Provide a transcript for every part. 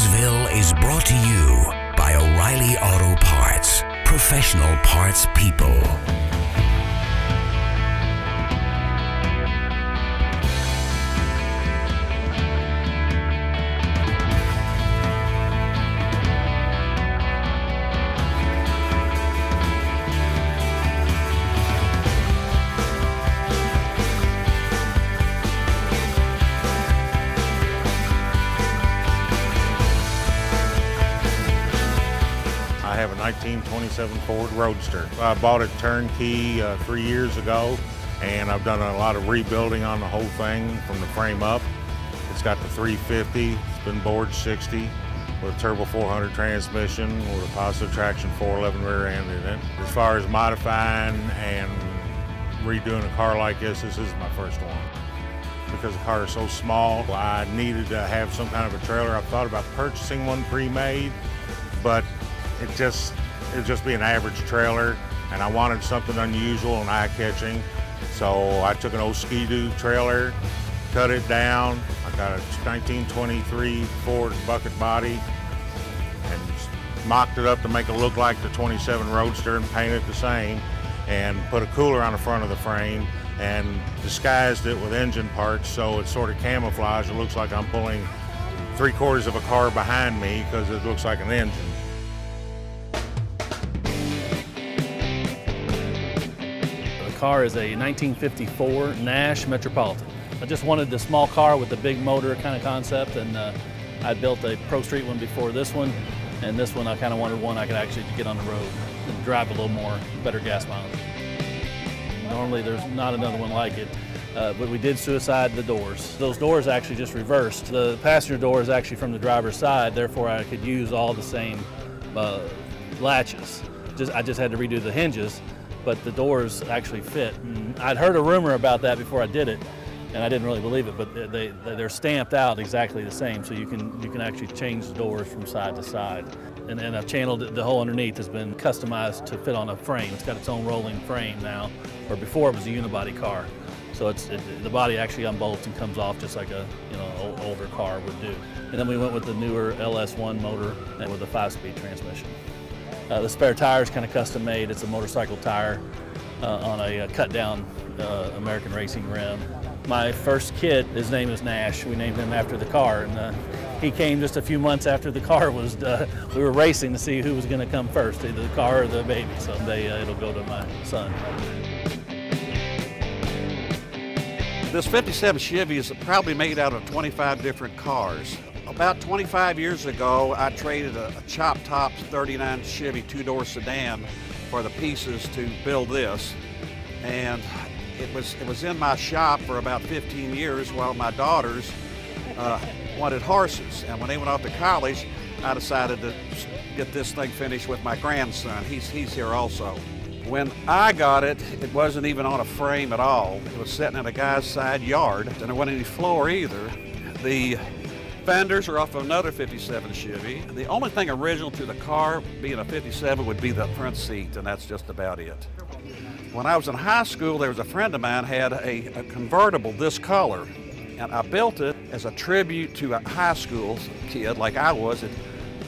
Beatersville is brought to you by O'Reilly Auto Parts, professional parts people. I have a 1927 Ford Roadster. I bought it turnkey 3 years ago, and I've done a lot of rebuilding on the whole thing from the frame up. It's got the 350, it's been bored 60 with a turbo 400 transmission with a positive traction 411 rear end in it. As far as modifying and redoing a car like this is my first one. Because the car is so small, I needed to have some kind of a trailer. I thought about purchasing one pre-made, but it'd just be an average trailer, and I wanted something unusual and eye-catching. So I took an old Ski-Doo trailer, cut it down. I got a 1923 Ford bucket body and mocked it up to make it look like the 27 Roadster and painted it the same, and put a cooler on the front of the frame and disguised it with engine parts so it's sort of camouflage. It looks like I'm pulling 3/4 of a car behind me because it looks like an engine. The car is a 1954 Nash Metropolitan. I just wanted the small car with the big motor kind of concept, and I built a Pro Street one before this one, and this one I kind of wanted one I could actually get on the road and drive a little more, better gas mileage. Normally there's not another one like it, but we did suicide the doors. Those doors actually just reversed. The passenger door is actually from the driver's side, therefore I could use all the same latches. I just had to redo the hinges, but the doors actually fit. And I'd heard a rumor about that before I did it, and I didn't really believe it, but they're stamped out exactly the same, so you can actually change the doors from side to side. And I've channeled it, the whole underneath has been customized to fit on a frame. It's got its own rolling frame now, where before it was a unibody car. So the body actually unbolts and comes off just like a older car would do. And then we went with the newer LS1 motor and with a 5-speed transmission. The spare tire is kind of custom made. It's a motorcycle tire on a cut down American racing rim. My first kid, his name is Nash. We named him after the car, and he came just a few months after the car was, we were racing to see who was going to come first, either the car or the baby. Someday it'll go to my son. This 57 Chevy is probably made out of 25 different cars. About 25 years ago, I traded a chop top 39 Chevy two-door sedan for the pieces to build this. And it was in my shop for about 15 years while my daughters wanted horses. And when they went off to college, I decided to get this thing finished with my grandson. He's here also. When I got it, it wasn't even on a frame at all. It was sitting in a guy's side yard, and there wasn't any floor either. The fenders are off of another 57 Chevy. The only thing original to the car, being a 57, would be the front seat, and that's just about it. When I was in high school, there was a friend of mine had a convertible this color, and I built it as a tribute to a high school kid like I was. It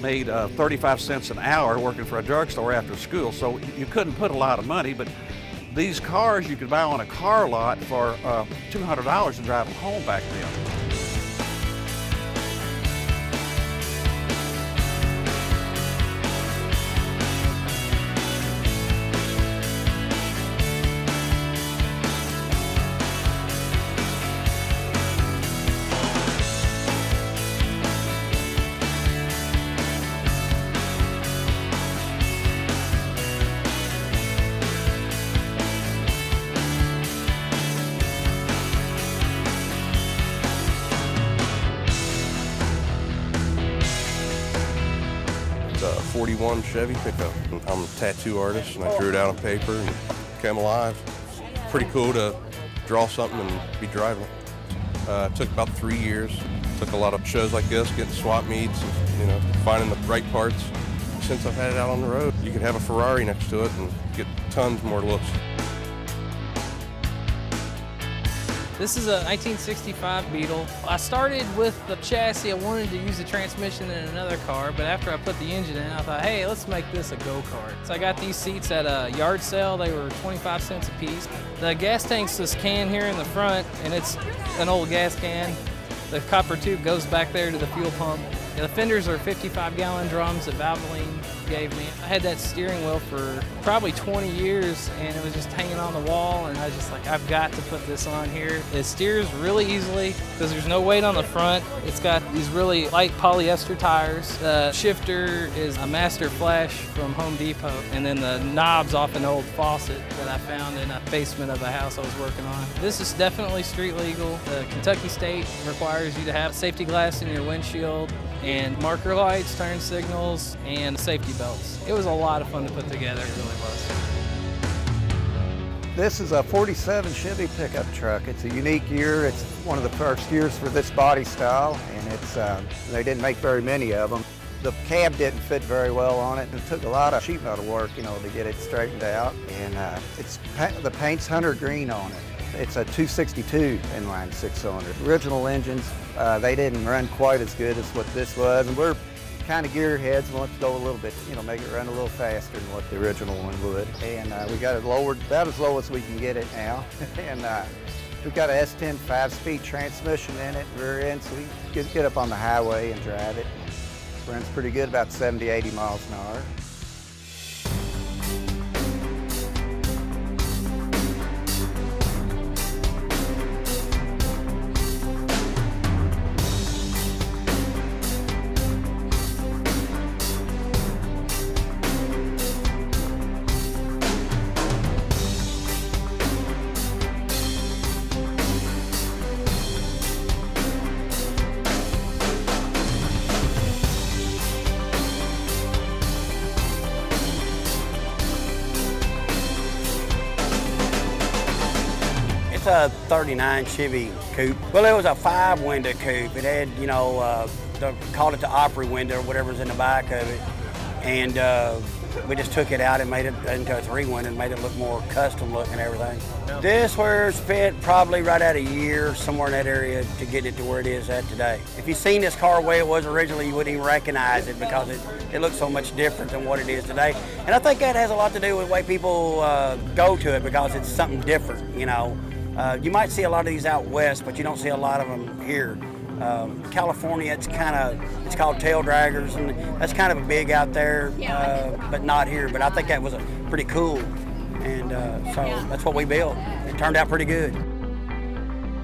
made 35 cents an hour working for a drugstore after school, so you couldn't put a lot of money, but these cars you could buy on a car lot for $200 and drive them home back then. It's a 41 Chevy pickup. I'm a tattoo artist, and I drew it out on paper and came alive. Pretty cool to draw something and be driving it. It took about 3 years. Took a lot of shows like this, getting swap meets, finding the right parts. Since I've had it out on the road, you could have a Ferrari next to it and get tons more looks. This is a 1965 Beetle. I started with the chassis. I wanted to use the transmission in another car, but after I put the engine in, I thought, hey, let's make this a go-kart. So I got these seats at a yard sale. They were 25 cents a piece. The gas tank's this can here in the front, and it's an old gas can. The copper tube goes back there to the fuel pump. The fenders are 55-gallon drums that Valvoline gave me. I had that steering wheel for probably 20 years, and it was just hanging on the wall, and I was just like, I've got to put this on here. It steers really easily because there's no weight on the front. It's got these really light polyester tires. The shifter is a Master Flash from Home Depot, and then the knob's off an old faucet that I found in a basement of the house I was working on. This is definitely street legal. The Kentucky state requires you to have safety glass in your windshield, and marker lights, turn signals, and safety belts. It was a lot of fun to put together, it really was. This is a 47 Chevy pickup truck. It's a unique year. It's one of the first years for this body style, and they didn't make very many of them. The cab didn't fit very well on it, and it took a lot of sheet metal work, to get it straightened out. And the paint's hunter green on it. It's a 262 inline six-cylinder. Original engines, they didn't run quite as good as what this was, and we're kind of gearheads. We want to go a little bit, make it run a little faster than what the original one would. And we got it lowered about as low as we can get it now. And we've got a S10 5-speed transmission in it, rear end, so we can get up on the highway and drive it. Runs pretty good, about 70, 80 miles an hour. It's a 39 Chevy Coupe. Well, it was a 5-window coupe. It had, they called it the Opry window or whatever's in the back of it. And we just took it out and made it into a 3-window and made it look more custom look and everything. This was fit probably right at a year, somewhere in that area, to get it to where it is at today. If you've seen this car the way it was originally, you wouldn't even recognize it because it looks so much different than what it is today. And I think that has a lot to do with the way people go to it, because it's something different, You might see a lot of these out west, but you don't see a lot of them here. California, it's called tail draggers, and that's kind of big out there, but not here. But I think that was pretty cool, and so that's what we built. It turned out pretty good.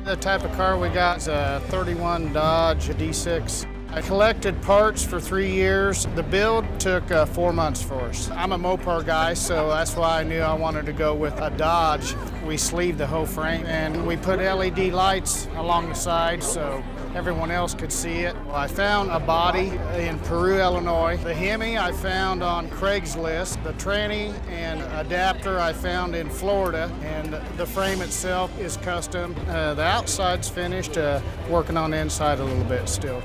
The type of car we got is a 31 Dodge D6. I collected parts for 3 years. The build took 4 months for us. I'm a Mopar guy, so that's why I knew I wanted to go with a Dodge. We sleeved the whole frame, and we put LED lights along the side so everyone else could see it. Well, I found a body in Peru, Illinois. The Hemi I found on Craigslist. The tranny and adapter I found in Florida, and the frame itself is custom. The outside's finished, working on the inside a little bit still.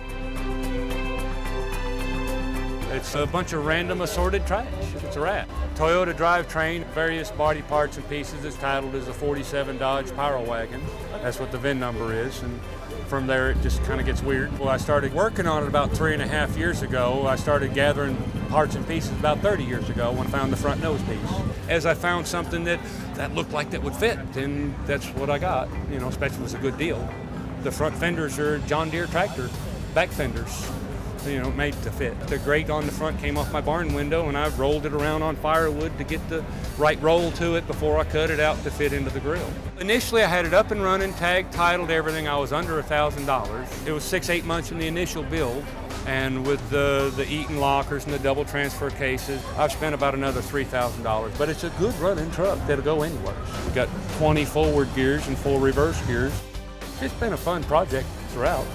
It's a bunch of random assorted trash. It's a wrap. Toyota drivetrain, various body parts and pieces. It's titled as a 47 Dodge Pyro Wagon. That's what the VIN number is. And from there, it just kind of gets weird. Well, I started working on it about 3.5 years ago. I started gathering parts and pieces about 30 years ago when I found the front nose piece. As I found something that looked like that would fit, and that's what I got. Especially if it was a good deal. The front fenders are John Deere tractor back fenders. Made to fit. The grate on the front came off my barn window, and I rolled it around on firewood to get the right roll to it before I cut it out to fit into the grill. Initially, I had it up and running, tagged, titled, everything. I was under $1,000. It was 6-8 months in the initial build, and with the Eaton lockers and the double transfer cases, I've spent about another $3,000. But it's a good running truck that'll go anywhere. We've got 20 forward gears and 4 reverse gears. It's been a fun project throughout.